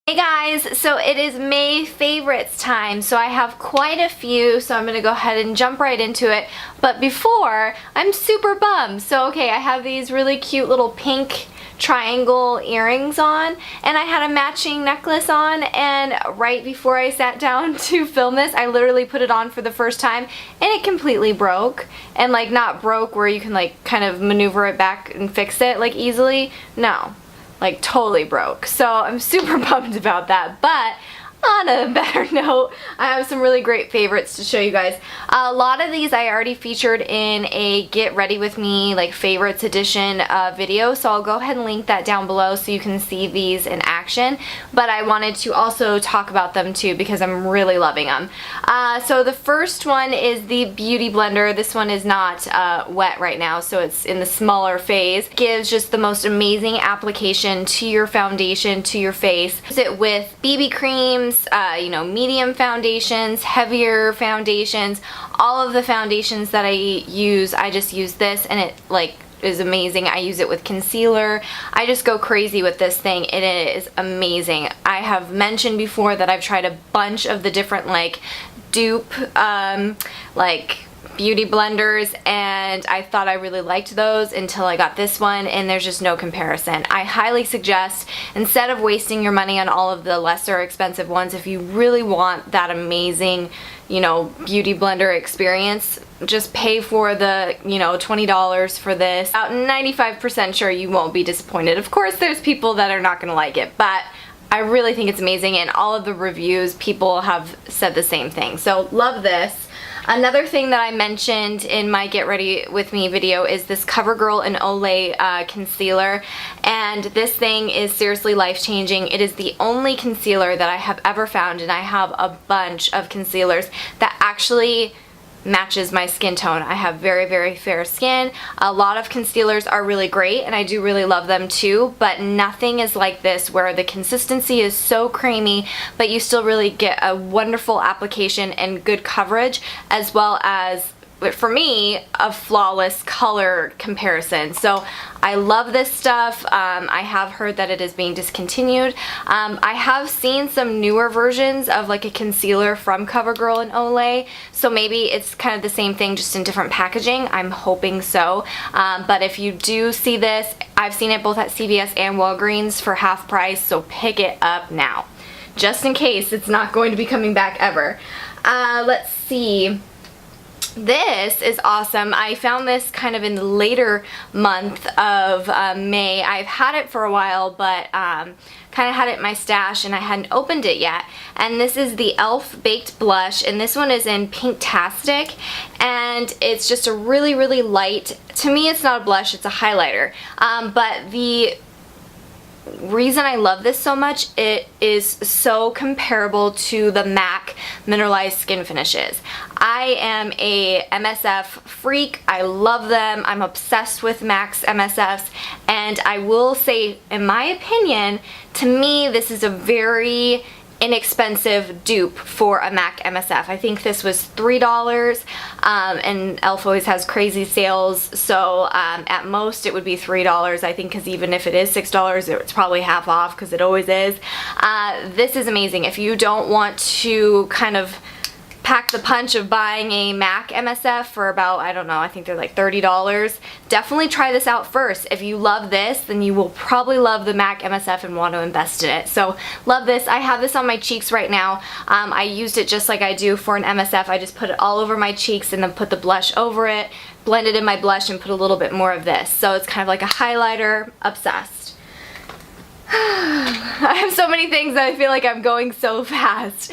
Hey guys, so it is May favorites time, so I have quite a few, so I'm going to go ahead and jump right into it. But before, I'm super bummed. So okay, I have these really cute little pink triangle earrings on, and I had a matching necklace on, and right before I sat down to film this, I literally put it on for the first time, and it completely broke. And like, not broke where you can like kind of maneuver it back and fix it like easily. No. Like totally broke. So I'm super bummed about that, but on a better note, I have some really great favorites to show you guys. A lot of these I already featured in a Get Ready With Me like favorites edition video, so I'll go ahead and link that down below so you can see these in action, but I wanted to also talk about them too because I'm really loving them. So the first one is the Beauty Blender. This one is not wet right now, so it's in the smaller phase. It gives just the most amazing application to your foundation, to your face. Use it with BB creams, you know, medium foundations, heavier foundations, all of the foundations that I use, I just use this, and it like is amazing. I use it with concealer. I just go crazy with this thing. It is amazing. I have mentioned before that I've tried a bunch of the different like dupe like beauty blenders, and I thought I really liked those until I got this one, and there's just no comparison. I highly suggest, instead of wasting your money on all of the lesser expensive ones, if you really want that amazing, you know, beauty blender experience, just pay for the, you know, $20 for this. About 95% sure you won't be disappointed. Of course, there's people that are not gonna like it, but I really think it's amazing, and all of the reviews, people have said the same thing. So love this. Another thing that I mentioned in my Get Ready With Me video is this Covergirl and Olay concealer, and this thing is seriously life-changing. It is the only concealer that I have ever found, and I have a bunch of concealers that actually matches my skin tone. I have very, very fair skin. A lot of concealers are really great, and I do really love them too, but nothing is like this where the consistency is so creamy, but you still really get a wonderful application and good coverage, as well as, for me, a flawless color comparison. So I love this stuff. I have heard that it is being discontinued. I have seen some newer versions of like a concealer from Covergirl and Olay, so maybe it's kind of the same thing just in different packaging. I'm hoping so. But if you do see this, I've seen it both at CVS and Walgreens for half price, so pick it up now, just in case it's not going to be coming back ever. Let's see. This is awesome. I found this kind of in the later month of May. I've had it for a while, but kind of had it in my stash and I hadn't opened it yet. And this is the e.l.f. Baked Blush, and this one is in Pinktastic, and it's just a really, really light, to me it's not a blush, it's a highlighter. But the reason I love this so much, it is so comparable to the MAC Mineralized Skin Finishes. I am a MSF freak. I love them. I'm obsessed with MAC's MSFs, and I will say, in my opinion, to me this is a very inexpensive dupe for a MAC MSF. I think this was $3, and e.l.f. always has crazy sales, so at most it would be $3, I think, because even if it is $6, it's probably half off, because it always is. This is amazing. If you don't want to kind of pack the punch of buying a MAC MSF for about, I don't know, I think they're like $30. Definitely try this out first. If you love this, then you will probably love the MAC MSF and want to invest in it. So love this. I have this on my cheeks right now. I used it just like I do for an MSF. I just put it all over my cheeks and then put the blush over it, blended in my blush, and put a little bit more of this. So it's kind of like a highlighter. Obsessed. I have so many things that I feel like I'm going so fast.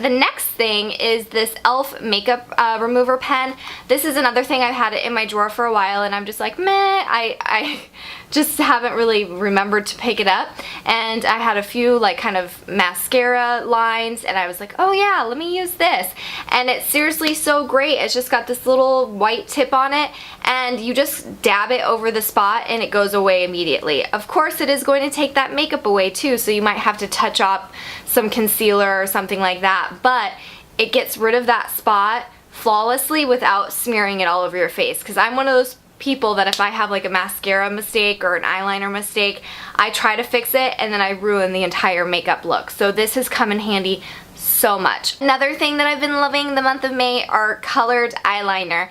The next thing is this e.l.f. makeup remover pen. This is another thing. I've had it in my drawer for a while, and I'm just like, meh, I just haven't really remembered to pick it up. And I had a few like kind of mascara lines, and I was like, oh yeah, let me use this. And it's seriously so great. It's just got this little white tip on it, and you just dab it over the spot and it goes away immediately. Of course, it is going to take that makeup away too, so you might have to touch up some concealer or something like that, but it gets rid of that spot flawlessly without smearing it all over your face, because I'm one of those people that if I have like a mascara mistake or an eyeliner mistake, I try to fix it and then I ruin the entire makeup look. So this has come in handy so much. Another thing that I've been loving the month of May are colored eyeliner.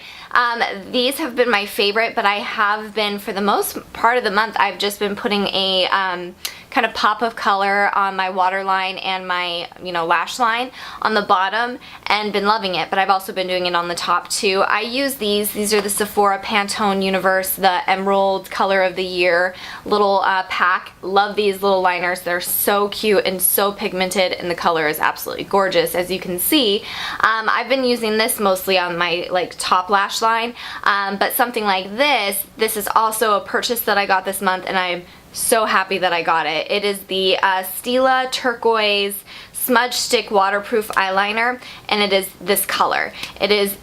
These have been my favorite, but I have been, for the most part of the month, I've just been putting a kind of pop of color on my waterline and my, you know, lash line on the bottom and been loving it, but I've also been doing it on the top too. I use these are the Sephora Pantone Universe, the Emerald Color of the Year little pack. Love these little liners. They're so cute and so pigmented, and the color is absolutely gorgeous, as you can see. I've been using this mostly on my like top lash line, but something like this is also a purchase that I got this month, and I'm so happy that I got it. It is the Stila Turquoise Smudge Stick Waterproof Eyeliner, and it is this color. It is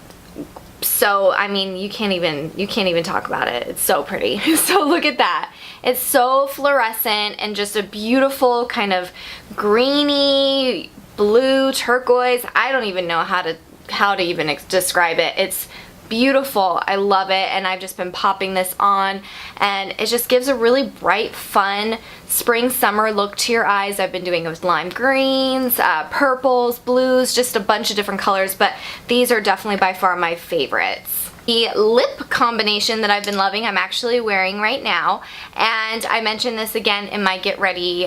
so, I mean, you can't even talk about it. It's so pretty. So look at that. It's so fluorescent and just a beautiful kind of greeny blue turquoise. I don't even know how to even describe it. It's beautiful. I love it, and I've just been popping this on, and it just gives a really bright, fun spring summer look to your eyes. I've been doing it with lime greens, purples, blues, just a bunch of different colors, but these are definitely by far my favorites. The lip combination that I've been loving, I'm actually wearing right now, and I mentioned this again in my get ready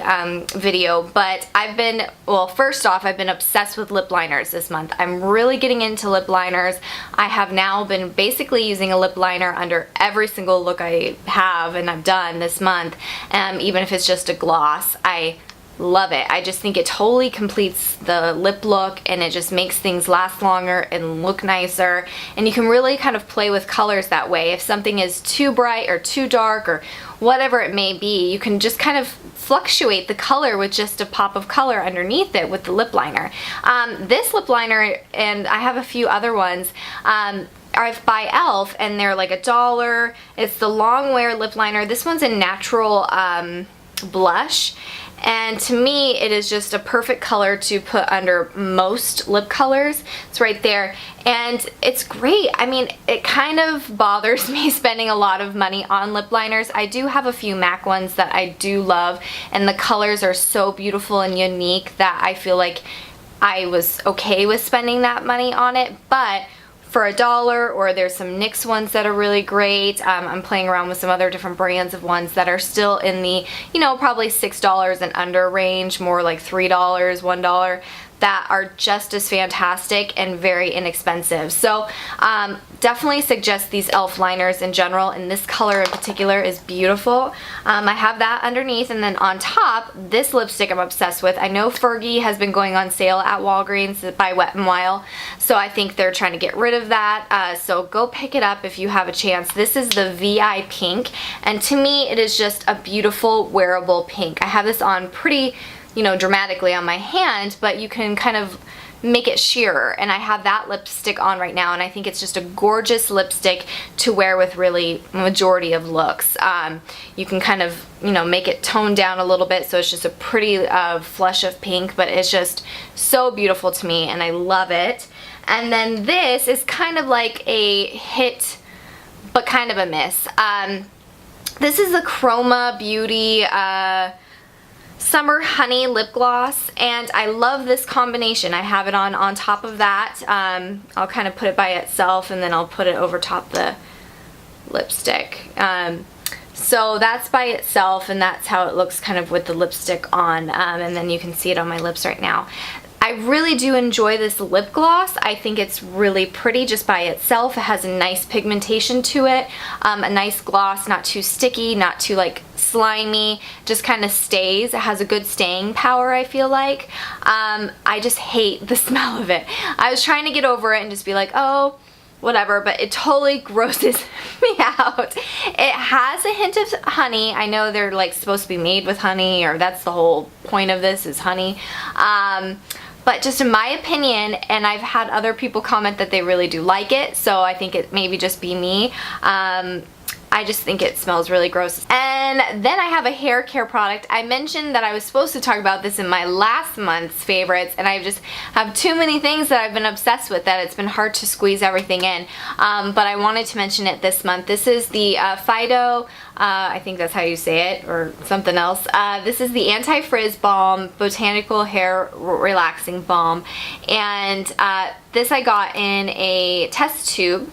video, but well, first off, I've been obsessed with lip liners this month. I'm really getting into lip liners. I have now been basically using a lip liner under every single look I have and I've done this month, even if it's just a gloss. I love it. I just think it totally completes the lip look, and it just makes things last longer and look nicer, and you can really kind of play with colors that way. If something is too bright or too dark or whatever it may be, you can just kind of fluctuate the color with just a pop of color underneath it with the lip liner. This lip liner, and I have a few other ones, are by e.l.f. and they're like $1. It's the long wear lip liner. This one's a natural blush, and to me it is just a perfect color to put under most lip colors. It's right there, and it's great. I mean, it kind of bothers me spending a lot of money on lip liners. I do have a few MAC ones that I do love, and the colors are so beautiful and unique that I feel like I was okay with spending that money on it, but for $1, or there's some NYX ones that are really great. I'm playing around with some other different brands of ones that are still in the, you know, probably $6 and under range, more like $3, $1, that are just as fantastic and very inexpensive. So definitely suggest these e.l.f. liners in general, and this color in particular is beautiful. I have that underneath, and then on top, this lipstick I'm obsessed with. I know Fergie has been going on sale at Walgreens by Wet n Wild, so I think they're trying to get rid of that, so go pick it up if you have a chance. This is the VI Pink, and to me it is just a beautiful wearable pink. I have this on pretty, you know, dramatically on my hand, but you can kind of make it sheerer, and I have that lipstick on right now, and I think it's just a gorgeous lipstick to wear with really majority of looks. You can kind of, you know, make it toned down a little bit, so it's just a pretty flush of pink, but it's just so beautiful to me, and I love it. And then this is kind of like a hit, but kind of a miss. This is the Chroma Beauty Summer Honey Lip Gloss, and I love this combination. I have it on top of that. I'll kind of put it by itself, and then I'll put it over top the lipstick. So that's by itself, and that's how it looks kind of with the lipstick on, and then you can see it on my lips right now. I really do enjoy this lip gloss. I think it's really pretty just by itself. It has a nice pigmentation to it, a nice gloss, not too sticky, not too like slimy, just kind of stays. It has a good staying power, I feel like. I just hate the smell of it. I was trying to get over it and just be like, oh, whatever, but it totally grosses me out. It has a hint of honey. I know they're like supposed to be made with honey, or that's the whole point of this, is honey. But just in my opinion, and I've had other people comment that they really do like it, so I think it maybe just be me. I just think it smells really gross. And then I have a hair care product. I mentioned that I was supposed to talk about this in my last month's favorites, and I just have too many things that I've been obsessed with that it's been hard to squeeze everything in. But I wanted to mention it this month. This is the Fido, I think that's how you say it, or something else. This is the Anti-Frizz Balm Botanical Hair Relaxing Balm, and this I got in a test tube.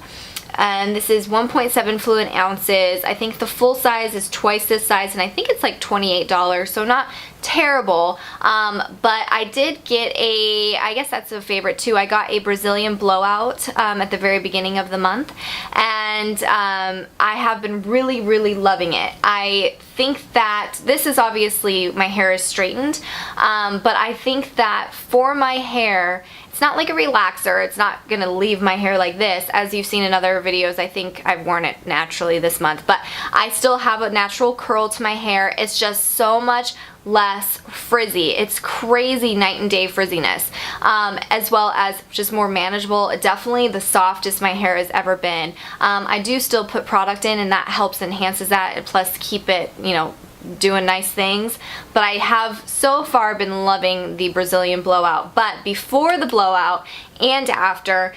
And this is 1.7 fluid ounces. I think the full size is twice this size, and I think it's like $28, so not terrible. But I did get I guess that's a favorite too, I got a Brazilian blowout at the very beginning of the month, and I have been really, really loving it. I think that this is obviously, my hair is straightened, but I think that for my hair, it's not like a relaxer. It's not gonna leave my hair like this. As you've seen in other videos, I think I've worn it naturally this month, but I still have a natural curl to my hair. It's just so much less frizzy. It's crazy night and day frizziness, as well as just more manageable. Definitely the softest my hair has ever been. I do still put product in, and that helps, enhances that, and plus keep it, you know, doing nice things, but I have so far been loving the Brazilian blowout. But before the blowout and after,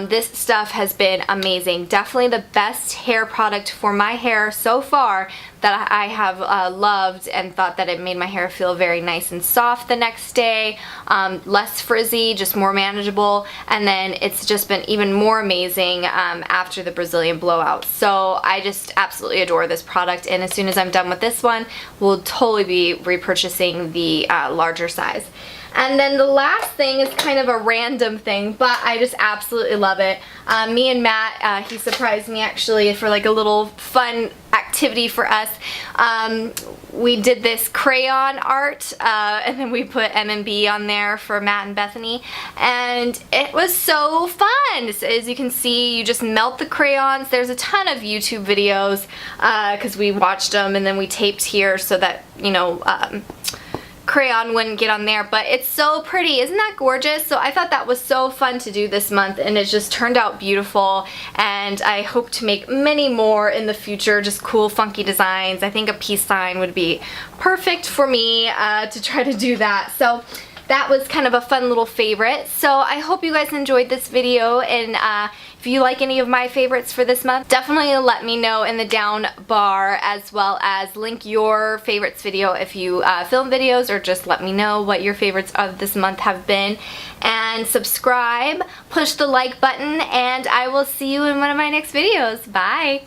this stuff has been amazing. Definitely the best hair product for my hair so far that I have loved, and thought that it made my hair feel very nice and soft the next day, less frizzy, just more manageable, and then it's just been even more amazing after the Brazilian blowout. So I just absolutely adore this product, and as soon as I'm done with this one, we'll totally be repurchasing the larger size. And then the last thing is kind of a random thing, but I just absolutely love it. Me and Matt, he surprised me actually for like a little fun activity for us. We did this crayon art, and then we put M&B on there for Matt and Bethany, and it was so fun. So as you can see, you just melt the crayons. There's a ton of YouTube videos because we watched them, and then we taped here so that, you know, crayon wouldn't get on there, but it's so pretty. Isn't that gorgeous? So I thought that was so fun to do this month, and it just turned out beautiful, and I hope to make many more in the future, just cool funky designs. I think a peace sign would be perfect for me to try to do that. So that was kind of a fun little favorite. So I hope you guys enjoyed this video, and if you like any of my favorites for this month, definitely let me know in the down bar, as well as link your favorites video if you film videos, or just let me know what your favorites of this month have been. And subscribe, push the like button, and I will see you in one of my next videos. Bye!